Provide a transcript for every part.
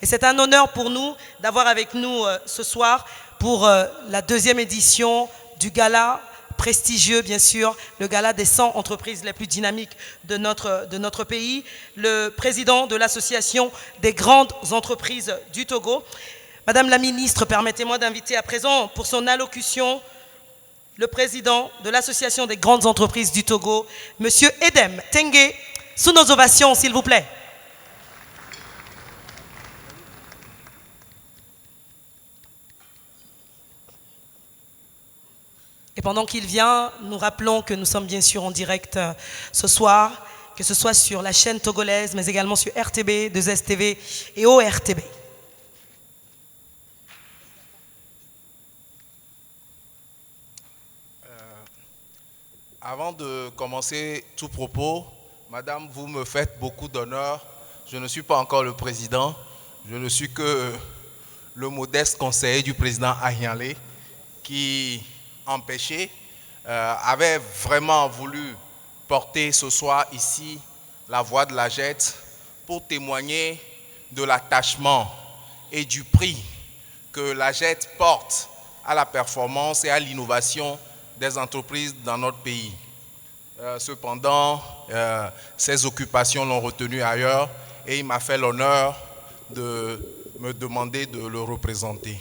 Et c'est un honneur pour nous d'avoir avec nous ce soir pour la deuxième édition du gala prestigieux, bien sûr, le gala des 100 entreprises les plus dynamiques de notre pays, le président de l'association des grandes entreprises du Togo. Madame la ministre, permettez-moi d'inviter à présent pour son allocution le président de l'association des grandes entreprises du Togo, Monsieur Edem Tengue, sous nos ovations, s'il vous plaît. Et pendant qu'il vient, nous rappelons que nous sommes bien sûr en direct ce soir, que ce soit sur la chaîne togolaise, mais également sur RTB, 2STV et ORTB. Avant de commencer tout propos, Madame, vous me faites beaucoup d'honneur. Je ne suis pas encore le président, je ne suis que le modeste conseiller du président Ahianlé qui, empêché, avait vraiment voulu porter ce soir ici la voix de la JET pour témoigner de l'attachement et du prix que la JET porte à la performance et à l'innovation des entreprises dans notre pays. Cependant, ses occupations l'ont retenu ailleurs et il m'a fait l'honneur de me demander de le représenter.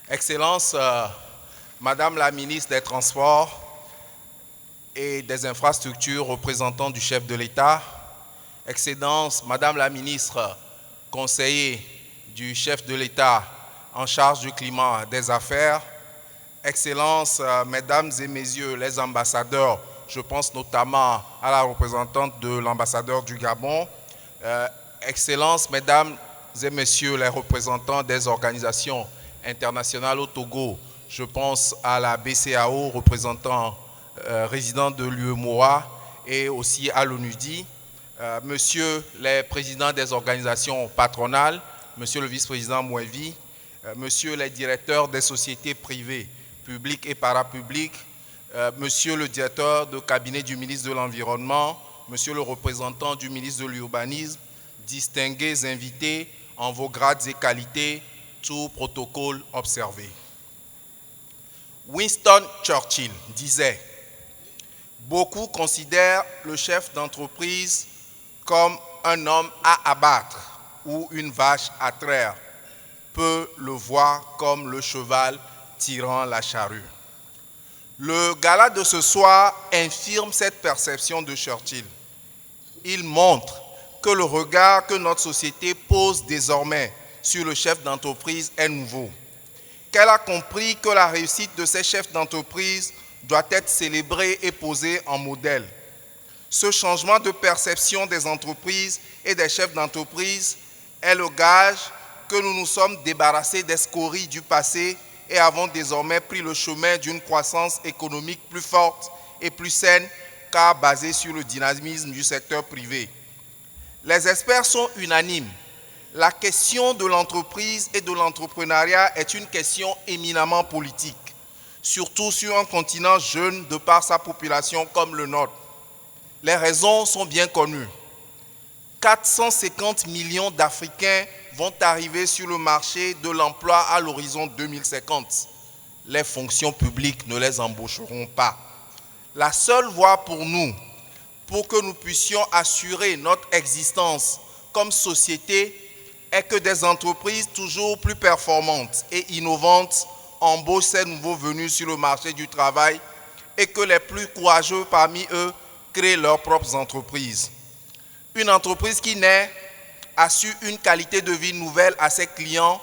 Excellence, Madame la ministre des Transports et des Infrastructures, représentant du chef de l'État, Excellence, Madame la ministre, conseiller du chef de l'État en charge du climat, des affaires, Excellences, Mesdames et Messieurs les ambassadeurs, je pense notamment à la représentante de l'ambassadeur du Gabon, Excellences, Mesdames et Messieurs les représentants des organisations internationales au Togo, je pense à la BCAO, représentant résident de l'UEMOA et aussi à l'ONUDI, Monsieur les présidents des organisations patronales, Monsieur le vice-président Mouevi, Monsieur les directeurs des sociétés privées, publiques et parapubliques, Monsieur le directeur de cabinet du ministre de l'Environnement, Monsieur le représentant du ministre de l'Urbanisme, distingués invités en vos grades et qualités, tout protocole observé. Winston Churchill disait « Beaucoup considèrent le chef d'entreprise comme un homme à abattre ou une vache à traire. Peu le voir comme le cheval tirant la charrue. » Le gala de ce soir infirme cette perception de Churchill. Il montre que le regard que notre société pose désormais sur le chef d'entreprise est nouveau. Qu'elle a compris que la réussite de ces chefs d'entreprise doit être célébrée et posée en modèle. Ce changement de perception des entreprises et des chefs d'entreprise est le gage que nous nous sommes débarrassés des scories du passé et avons désormais pris le chemin d'une croissance économique plus forte et plus saine car basée sur le dynamisme du secteur privé. Les experts sont unanimes. La question de l'entreprise et de l'entrepreneuriat est une question éminemment politique, surtout sur un continent jeune de par sa population comme le nôtre. Les raisons sont bien connues. 450 millions d'Africains vont arriver sur le marché de l'emploi à l'horizon 2050. Les fonctions publiques ne les embaucheront pas. La seule voie pour nous, pour que nous puissions assurer notre existence comme société, est que des entreprises toujours plus performantes et innovantes embauchent ces nouveaux venus sur le marché du travail et que les plus courageux parmi eux créent leurs propres entreprises. Une entreprise qui naît assure une qualité de vie nouvelle à ses clients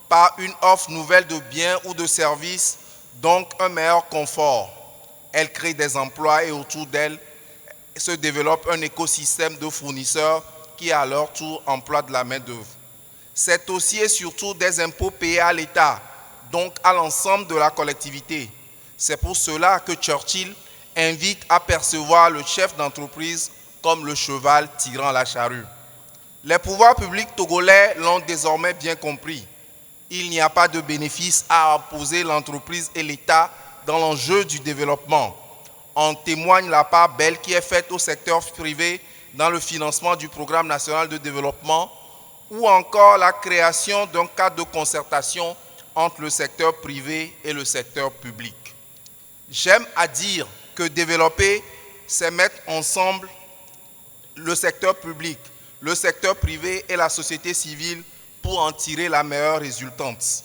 par une offre nouvelle de biens ou de services, donc un meilleur confort. Elle crée des emplois et autour d'elle se développe un écosystème de fournisseurs qui à leur tour emploient de la main-d'œuvre. C'est aussi et surtout des impôts payés à l'État, donc à l'ensemble de la collectivité. C'est pour cela que Churchill invite à percevoir le chef d'entreprise comme le cheval tirant la charrue. Les pouvoirs publics togolais l'ont désormais bien compris. Il n'y a pas de bénéfice à opposer l'entreprise et l'État dans l'enjeu du développement. En témoigne la part belle qui est faite au secteur privé dans le financement du programme national de développement, ou encore la création d'un cadre de concertation entre le secteur privé et le secteur public. J'aime à dire que développer, c'est mettre ensemble le secteur public, le secteur privé et la société civile pour en tirer la meilleure résultante.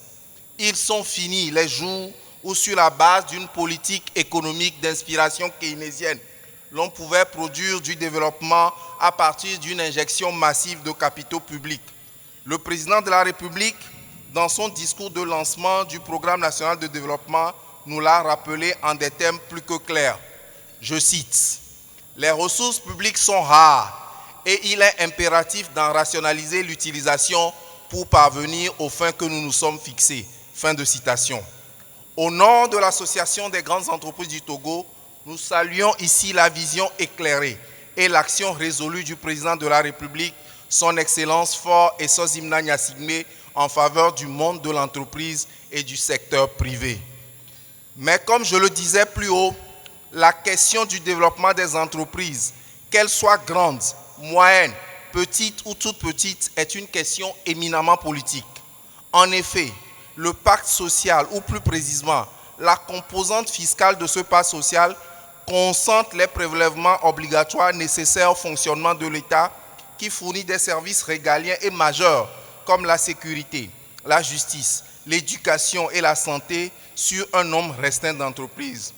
Ils sont finis les jours où, sur la base d'une politique économique d'inspiration keynésienne, l'on pouvait produire du développement à partir d'une injection massive de capitaux publics. Le président de la République, dans son discours de lancement du programme national de développement, nous l'a rappelé en des termes plus que clairs. Je cite, « Les ressources publiques sont rares et il est impératif d'en rationaliser l'utilisation pour parvenir aux fins que nous nous sommes fixées. » Fin de citation. Au nom de l'Association des grandes entreprises du Togo, nous saluons ici la vision éclairée et l'action résolue du président de la République, son Excellence Faure Essozimna Gnassingbé, en faveur du monde de l'entreprise et du secteur privé. Mais comme je le disais plus haut, la question du développement des entreprises, qu'elles soient grandes, moyennes, petites ou toutes petites, est une question éminemment politique. En effet, le pacte social, ou plus précisément, la composante fiscale de ce pacte social, concentre les prélèvements obligatoires nécessaires au fonctionnement de l'État qui fournit des services régaliens et majeurs comme la sécurité, la justice, l'éducation et la santé sur un nombre restreint d'entreprises.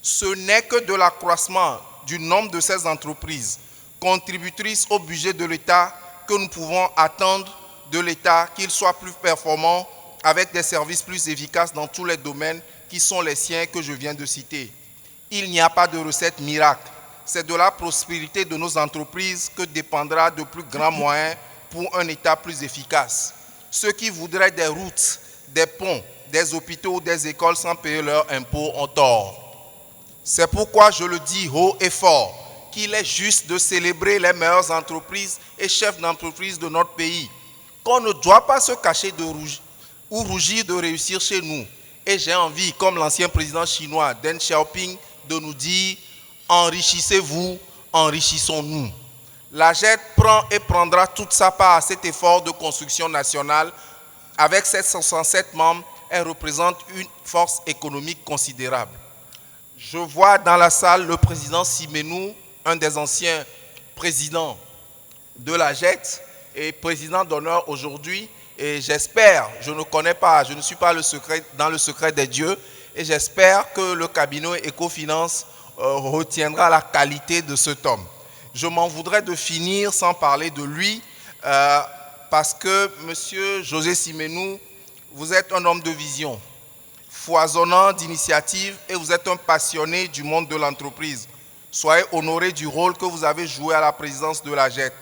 Ce n'est que de l'accroissement du nombre de ces entreprises contributrices au budget de l'État que nous pouvons attendre de l'État qu'il soit plus performant avec des services plus efficaces dans tous les domaines qui sont les siens que je viens de citer. Il n'y a pas de recette miracle. C'est de la prospérité de nos entreprises que dépendra de plus grands moyens pour un État plus efficace. Ceux qui voudraient des routes, des ponts, des hôpitaux ou des écoles sans payer leurs impôts ont tort. C'est pourquoi je le dis haut et fort qu'il est juste de célébrer les meilleures entreprises et chefs d'entreprise de notre pays, qu'on ne doit pas se cacher ou rougir de réussir chez nous. Et j'ai envie, comme l'ancien président chinois Deng Xiaoping, de nous dire « Enrichissez-vous, enrichissons-nous ». La JET prend et prendra toute sa part à cet effort de construction nationale. Avec 767 membres, elle représente une force économique considérable. Je vois dans la salle le président Simenou, un des anciens présidents de la JET et président d'honneur aujourd'hui. Et j'espère, je ne connais pas, je ne suis pas dans le secret des dieux, et j'espère que le cabinet Ecofinance retiendra la qualité de cet homme. Je m'en voudrais de finir sans parler de lui, parce que, monsieur José Simenou, vous êtes un homme de vision, foisonnant d'initiatives, et vous êtes un passionné du monde de l'entreprise. Soyez honoré du rôle que vous avez joué à la présidence de la JET.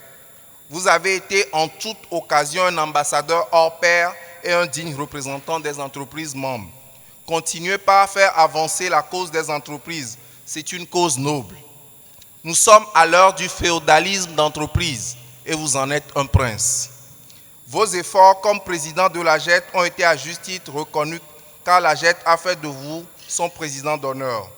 Vous avez été en toute occasion un ambassadeur hors pair et un digne représentant des entreprises membres. Continuez par faire avancer la cause des entreprises. C'est une cause noble. Nous sommes à l'heure du féodalisme d'entreprise et vous en êtes un prince. Vos efforts comme président de la JET ont été à juste titre reconnus car la JET a fait de vous son président d'honneur.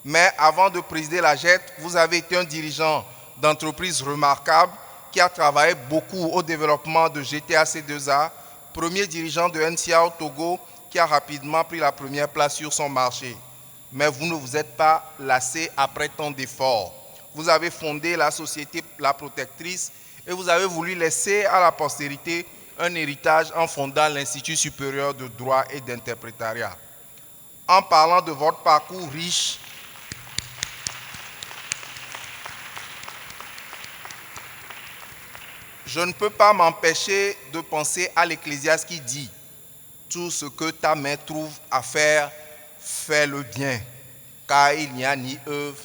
Mais avant de présider la JET, vous avez été un dirigeant d'entreprise remarquable qui a travaillé beaucoup au développement de GTA-C2A, premier dirigeant de NCA au Togo, qui a rapidement pris la première place sur son marché. Mais vous ne vous êtes pas lassé après tant d'efforts. Vous avez fondé la société La Protectrice et vous avez voulu laisser à la postérité un héritage en fondant l'Institut supérieur de droit et d'interprétariat. En parlant de votre parcours riche, je ne peux pas m'empêcher de penser à l'Ecclésiaste qui dit « Tout ce que ta main trouve à faire, fais-le bien, car il n'y a ni œuvre,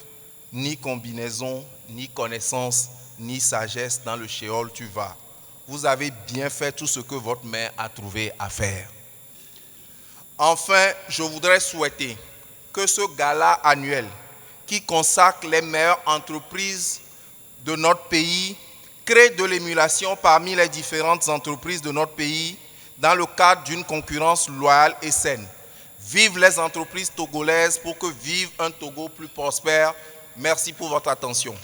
ni combinaison, ni connaissance, ni sagesse dans le Sheol tu vas. Vous avez bien fait tout ce que votre main a trouvé à faire. » Enfin, je voudrais souhaiter que ce gala annuel qui consacre les meilleures entreprises de notre pays crée de l'émulation parmi les différentes entreprises de notre pays dans le cadre d'une concurrence loyale et saine. Vive les entreprises togolaises pour que vive un Togo plus prospère. Merci pour votre attention.